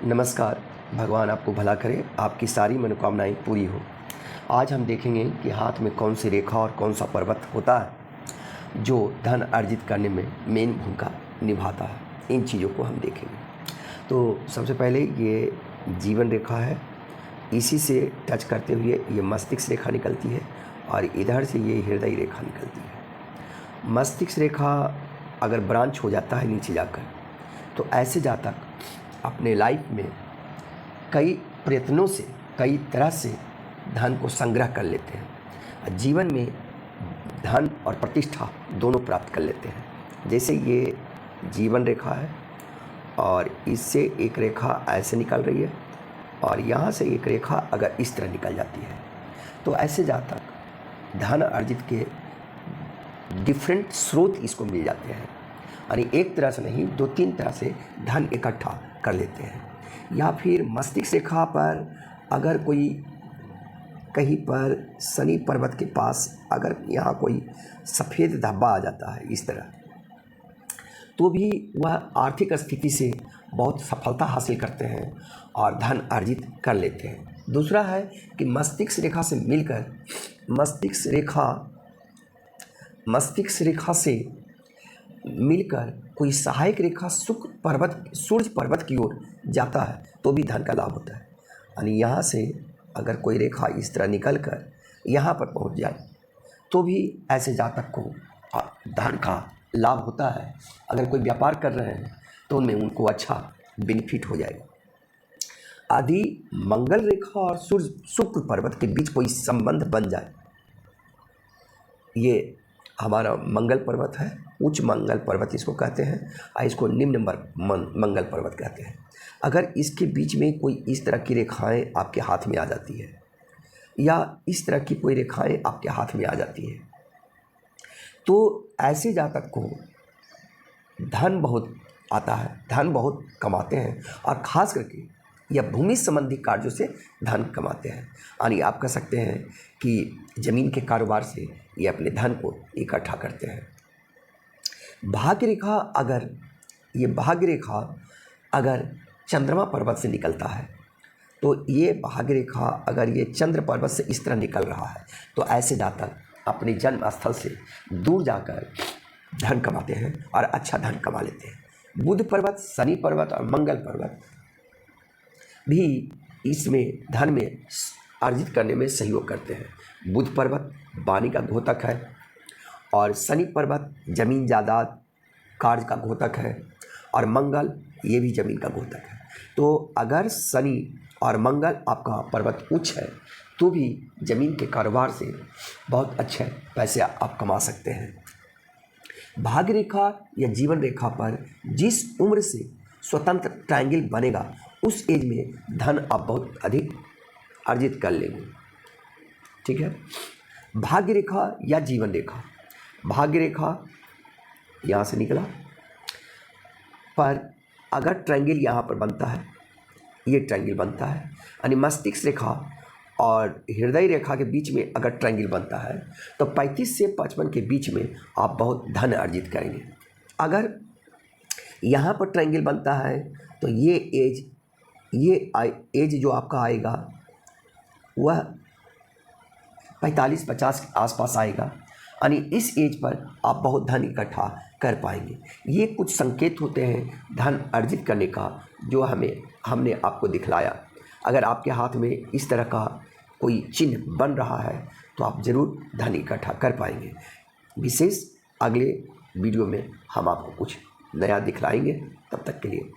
नमस्कार। भगवान आपको भला करे, आपकी सारी मनोकामनाएं पूरी हो। आज हम देखेंगे कि हाथ में कौन सी रेखा और कौन सा पर्वत होता है जो धन अर्जित करने में मेन भूमिका निभाता है। इन चीज़ों को हम देखेंगे। तो सबसे पहले ये जीवन रेखा है, इसी से टच करते हुए ये मस्तिष्क रेखा निकलती है और इधर से ये हृदय रेखा निकलती है। मस्तिष्क रेखा अगर ब्रांच हो जाता है नीचे जाकर, तो ऐसे जातक अपने लाइफ में कई प्रयत्नों से, कई तरह से धन को संग्रह कर लेते हैं, जीवन में धन और प्रतिष्ठा दोनों प्राप्त कर लेते हैं। जैसे ये जीवन रेखा है और इससे एक रेखा ऐसे निकल रही है और यहाँ से एक रेखा अगर इस तरह निकल जाती है, तो ऐसे जातक धन अर्जित के डिफरेंट स्रोत इसको मिल जाते हैं। यानी एक तरह से नहीं, 2-3 तरह से धन इकट्ठा कर लेते हैं। या फिर मस्तिष्क रेखा पर अगर कोई कहीं पर शनि पर्वत के पास अगर यहाँ कोई सफ़ेद धब्बा आ जाता है इस तरह, तो भी वह आर्थिक स्थिति से बहुत सफलता हासिल करते हैं और धन अर्जित कर लेते हैं। दूसरा है कि मस्तिष्क रेखा से मिलकर मस्तिष्क रेखा से मिलकर कोई सहायक रेखा सूर्य पर्वत की ओर जाता है तो भी धन का लाभ होता है। यानी यहाँ से अगर कोई रेखा इस तरह निकल कर यहाँ पर पहुँच जाए तो भी ऐसे जातक को धन का लाभ होता है। अगर कोई व्यापार कर रहे हैं तो उनमें उनको अच्छा बेनिफिट हो जाएगा। आदि मंगल रेखा और शुक्र पर्वत के बीच कोई संबंध बन जाए, ये हमारा मंगल पर्वत है, उच्च मंगल पर्वत इसको कहते हैं और इसको निम्न मंगल पर्वत कहते हैं। अगर इसके बीच में कोई इस तरह की रेखाएं आपके हाथ में आ जाती है या इस तरह की कोई रेखाएं आपके हाथ में आ जाती है, तो ऐसे जातक को धन बहुत आता है, धन बहुत कमाते हैं और ख़ास करके यह भूमि संबंधी कार्यों से धन कमाते हैं। यानी आप कह सकते हैं कि ज़मीन के कारोबार से ये अपने धन को इकट्ठा करते हैं। भाग्य रेखा अगर चंद्रमा पर्वत से निकलता है, तो ये भाग्य रेखा अगर ये चंद्र पर्वत से इस तरह निकल रहा है, तो ऐसे जातक अपने जन्म स्थल से दूर जाकर धन कमाते हैं और अच्छा धन कमा लेते हैं। बुध पर्वत, शनि पर्वत और मंगल पर्वत भी इसमें धन में अर्जित करने में सहयोग करते हैं। बुध पर्वत वाणी का घोतक है और शनि पर्वत जमीन जायदाद कार्य का घोतक है और मंगल ये भी जमीन का घोतक है। तो अगर शनि और मंगल आपका पर्वत उच्च है तो भी जमीन के कारोबार से बहुत अच्छे पैसे आप कमा सकते हैं। भाग्य रेखा या जीवन रेखा पर जिस उम्र से स्वतंत्र ट्रायंगल बनेगा उस एज में धन आप बहुत अधिक अर्जित कर लेंगे। ठीक है। भाग्य रेखा या जीवन रेखा, भाग्य रेखा यहाँ से निकला पर अगर ट्रायंगल यहाँ पर बनता है, ये ट्रायंगल बनता है, यानी मस्तिष्क रेखा और हृदय रेखा के बीच में अगर ट्रायंगल बनता है तो 35 से 55 के बीच में आप बहुत धन अर्जित करेंगे। अगर यहाँ पर ट्रायंगल बनता है तो ये एज जो आपका आएगा वह 45-50 के आसपास आएगा। यानी इस एज पर आप बहुत धन इकट्ठा कर पाएंगे। ये कुछ संकेत होते हैं धन अर्जित करने का जो हमने आपको दिखलाया। अगर आपके हाथ में इस तरह का कोई चिन्ह बन रहा है तो आप ज़रूर धन इकट्ठा कर पाएंगे। विशेष अगले वीडियो में हम आपको कुछ नया दिखलाएंगे। तब तक के लिए